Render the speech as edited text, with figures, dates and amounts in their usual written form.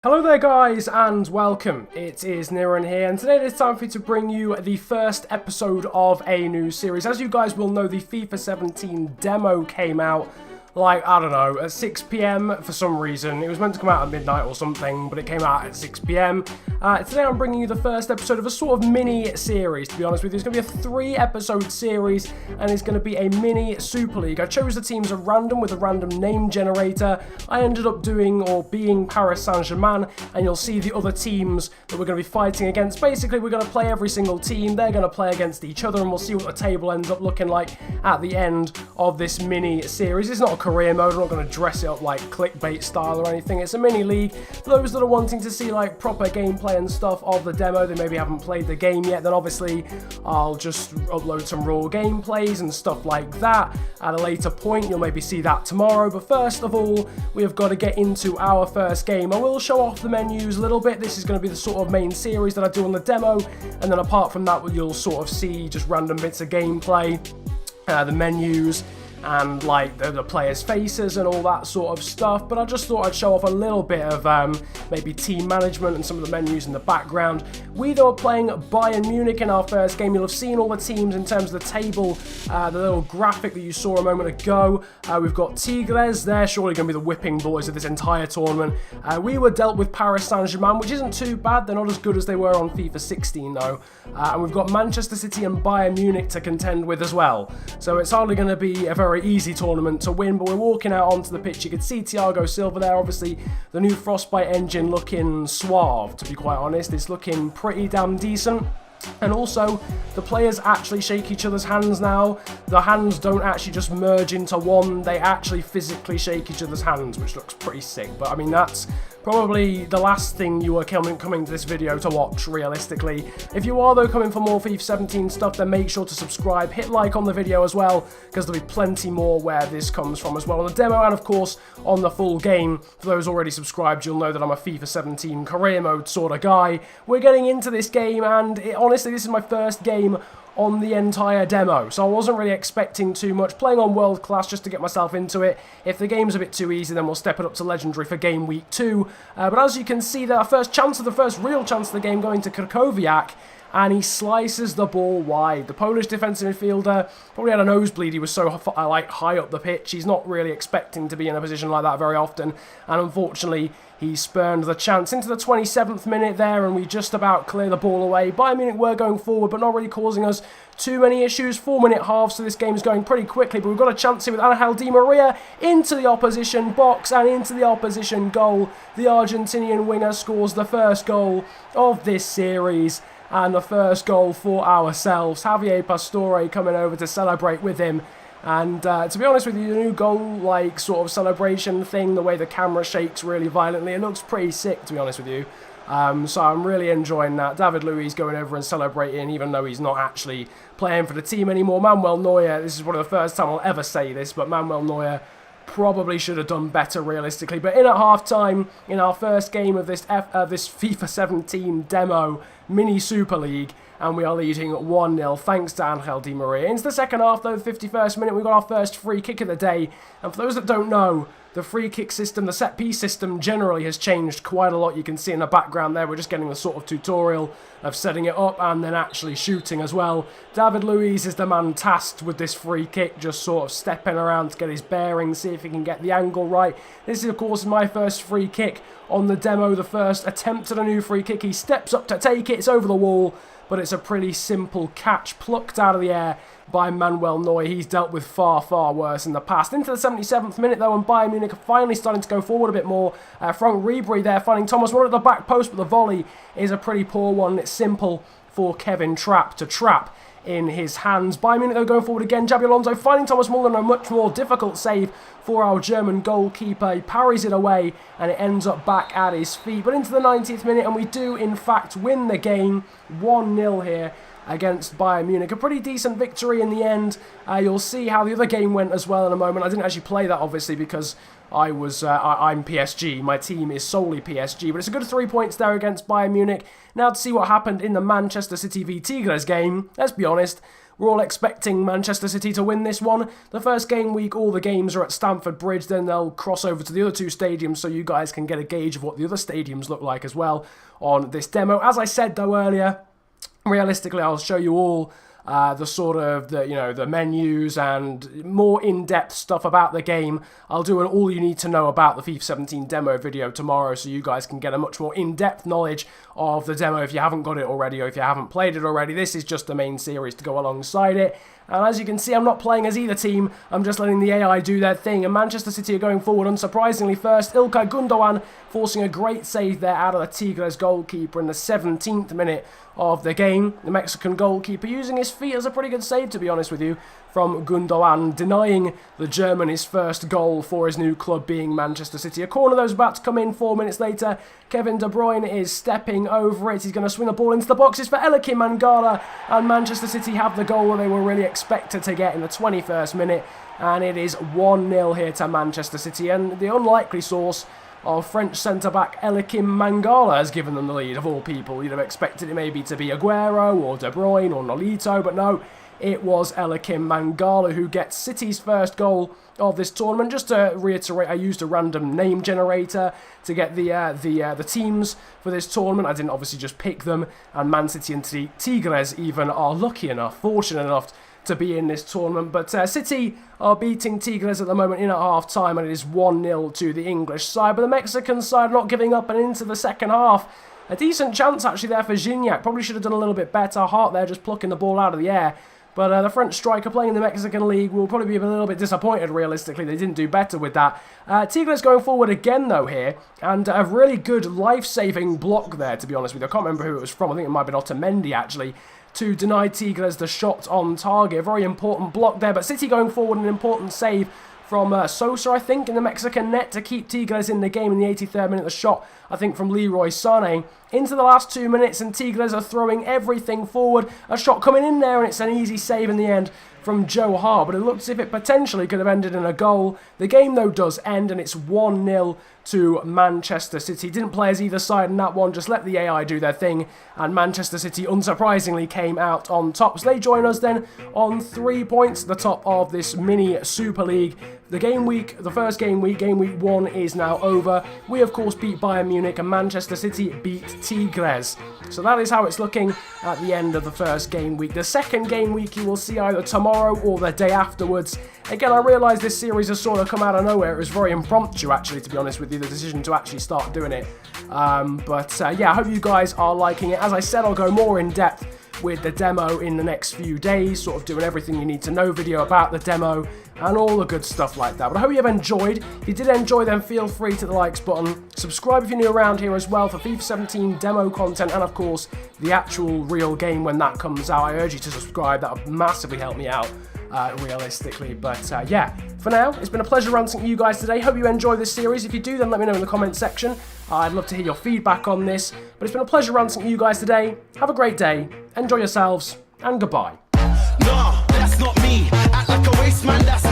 Hello there guys and welcome, it is Niran here and today it is time for me to bring you the first episode of a new series. As you guys will know, the FIFA 17 demo came out like, I don't know, at 6 PM for some reason. It was meant to come out at midnight or something, but it came out at 6 PM. Today I'm bringing you the first episode of a sort of mini-series, to be honest with you. It's going to be a 3-episode series, and it's going to be a mini Super League. I chose the teams at random with a random name generator. I ended up doing, or being, Paris Saint-Germain, and you'll see the other teams that we're going to be fighting against. Basically, we're going to play every single team, they're going to play against each other, and we'll see what the table ends up looking like at the end of this mini-series. It's not a career mode, I'm not going to dress it up like clickbait style or anything. It's a mini league. For those that are wanting to see like proper gameplay and stuff of the demo, they maybe haven't played the game yet, then obviously I'll just upload some raw gameplays and stuff like that at a later point. You'll maybe see that tomorrow, but first of all we have got to get into our first game. I will show off the menus a little bit. This is going to be the sort of main series that I do on the demo, and then apart from that you'll sort of see just random bits of gameplay, the menus, and like the players' faces and all that sort of stuff. But I just thought I'd show off a little bit of maybe team management and some of the menus in the background. We though are playing Bayern Munich in our first game. You'll have seen all the teams in terms of the table, the little graphic that you saw a moment ago. We've got Tigres, they're surely going to be the whipping boys of this entire tournament. We were dealt with Paris Saint-Germain, which isn't too bad. They're not as good as they were on FIFA 16 though. And we've got Manchester City and Bayern Munich to contend with as well. So it's hardly going to be a very easy tournament to win, but we're walking out onto the pitch. You can see Thiago Silva there, obviously the new Frostbite engine looking suave, to be quite honest. It's looking pretty damn decent. And also, the players actually shake each other's hands now. The hands don't actually just merge into one, they actually physically shake each other's hands, which looks pretty sick. But I mean, that's probably the last thing you are coming to this video to watch, realistically. If you are though coming for more FIFA 17 stuff, then make sure to subscribe, hit like on the video as well, because there'll be plenty more where this comes from as well on the demo, and of course on the full game. For those already subscribed, you'll know that I'm a FIFA 17 career mode sort of guy. We're getting into this game, and honestly this is my first game on the entire demo, so I wasn't really expecting too much. Playing on world class just to get myself into it. If the game's a bit too easy, then we'll step it up to legendary for game week 2. But as you can see, our first real chance of the game going to Krakowiak, and he slices the ball wide. The Polish defensive midfielder probably had a nosebleed. He was so high up the pitch. He's not really expecting to be in a position like that very often, and unfortunately he spurned the chance. Into the 27th minute there, and we just about clear the ball away. Bayern Munich were going forward, but not really causing us too many issues. 4-minute half, so this game's going pretty quickly, but we've got a chance here with Angel Di Maria into the opposition box and into the opposition goal. The Argentinian winger scores the first goal of this series, and the first goal for ourselves. Javier Pastore coming over to celebrate with him. And to be honest with you, the new goal, like, sort of celebration thing, the way the camera shakes really violently, it looks pretty sick, to be honest with you. So I'm really enjoying that. David Luiz going over and celebrating, even though he's not actually playing for the team anymore. Manuel Neuer, this is one of the first time I'll ever say this, but Manuel Neuer probably should have done better realistically. But in at half-time, in our first game of this FIFA 17 demo mini Super League, and we are leading 1-0 thanks to Angel Di Maria. Into the second half though, the 51st minute, we got our first free kick of the day. And for those that don't know, the free kick system, the set piece system generally has changed quite a lot. You can see in the background there, we're just getting the sort of tutorial of setting it up and then actually shooting as well. David Luiz is the man tasked with this free kick, just sort of stepping around to get his bearings, see if he can get the angle right. This is of course my first free kick on the demo, the first attempt at a new free kick. He steps up to take it, it's over the wall, but it's a pretty simple catch plucked out of the air by Manuel Neuer. He's dealt with far, far worse in the past. Into the 77th minute though, and Bayern Munich are finally starting to go forward a bit more. Frank Ribery there finding Thomas Muller at the back post, but the volley is a pretty poor one. It's simple for Kevin Trapp to trap in his hands. Bayern Munich though going forward again. Xabi Alonso finding Thomas Muller, and a much more difficult save for our German goalkeeper. He parries it away and it ends up back at his feet. But into the 90th minute, and we do in fact win the game 1-0 here against Bayern Munich. A pretty decent victory in the end. You'll see how the other game went as well in a moment. I didn't actually play that obviously because I'm PSG. My team is solely PSG, but it's a good 3 points there against Bayern Munich. Now to see what happened in the Manchester City v Tigres game. Let's be honest, We're all expecting Manchester City to win this one. The first game week, all the games are at Stamford Bridge, then they'll cross over to the other two stadiums so you guys can get a gauge of what the other stadiums look like as well on this demo. As I said though earlier, realistically I'll show you all the sort of the menus and more in-depth stuff about the game. I'll do an all you need to know about the FIFA 17 demo video tomorrow so you guys can get a much more in-depth knowledge of the demo if you haven't got it already or if you haven't played it already. This is just the main series to go alongside it. And as you can see, I'm not playing as either team, I'm just letting the AI do their thing. And Manchester City are going forward, unsurprisingly first. İlkay Gündoğan forcing a great save there out of the Tigres goalkeeper in the 17th minute of the game. The Mexican goalkeeper using his feet as a pretty good save, to be honest with you, from Gündoğan, denying the German his first goal for his new club, being Manchester City. A corner that was about to come in 4 minutes later. Kevin De Bruyne is stepping over it. He's going to swing the ball into the boxes for Elikim Mangala, and Manchester City have the goal that they were really expected to get in the 21st minute, and it is 1-0 here to Manchester City, and the unlikely source of French centre-back Elikim Mangala has given them the lead, of all people. You'd have expected it maybe to be Aguero or De Bruyne or Nolito, but no, it was Elikim Mangala who gets City's first goal of this tournament. Just to reiterate, I used a random name generator to get the teams for this tournament. I didn't obviously just pick them, and Man City and Tigres even are lucky enough, fortunate enough to be in this tournament. But City are beating Tigres at the moment in at half-time, and it is 1-0 to the English side. But the Mexican side not giving up, and into the second half, a decent chance actually there for Gignac. Probably should have done a little bit better. Hart there just plucking the ball out of the air. But the French striker playing in the Mexican League will probably be a little bit disappointed, realistically. They didn't do better with that. Tigres going forward again, though, here. And a really good life-saving block there, to be honest with you. I can't remember who it was from. I think it might have been Otamendi, actually, to deny Tigres the shot on target. A very important block there. But City going forward, an important save from Sosa, I think, in the Mexican net to keep Tigres in the game in the 83rd minute. The shot, I think, from Leroy Sané. Into the last 2 minutes, and Tigres are throwing everything forward. A shot coming in there, and it's an easy save in the end from Joe Hart, but it looks as if it potentially could have ended in a goal. The game, though, does end, and it's 1-0 to Manchester City. Didn't play as either side in that one, just let the AI do their thing, and Manchester City, unsurprisingly, came out on top. So they join us then on 3 points at the top of this mini Super League. The first game week 1 is now over. We, of course, beat Bayern Munich, and Manchester City beat Tigres. So that is how it's looking at the end of the first game week. The second game week you will see either tomorrow or the day afterwards. Again, I realise this series has sort of come out of nowhere. It was very impromptu, actually, to be honest with you, the decision to actually start doing it. Yeah, I hope you guys are liking it. As I said, I'll go more in depth with the demo in the next few days, sort of doing everything you need to know video about the demo and all the good stuff like that. But I hope you've enjoyed. If you did enjoy, then feel free to the likes button. Subscribe if you're new around here as well for FIFA 17 demo content and, of course, the actual real game when that comes out. I urge you to subscribe. That would massively help me out, realistically. But yeah, for now, it's been a pleasure ranting to you guys today. Hope you enjoy this series. If you do, then let me know in the comment section. I'd love to hear your feedback on this. But it's been a pleasure ranting to you guys today. Have a great day. Enjoy yourselves, and goodbye. No, that's not me. Act like a waste man, that's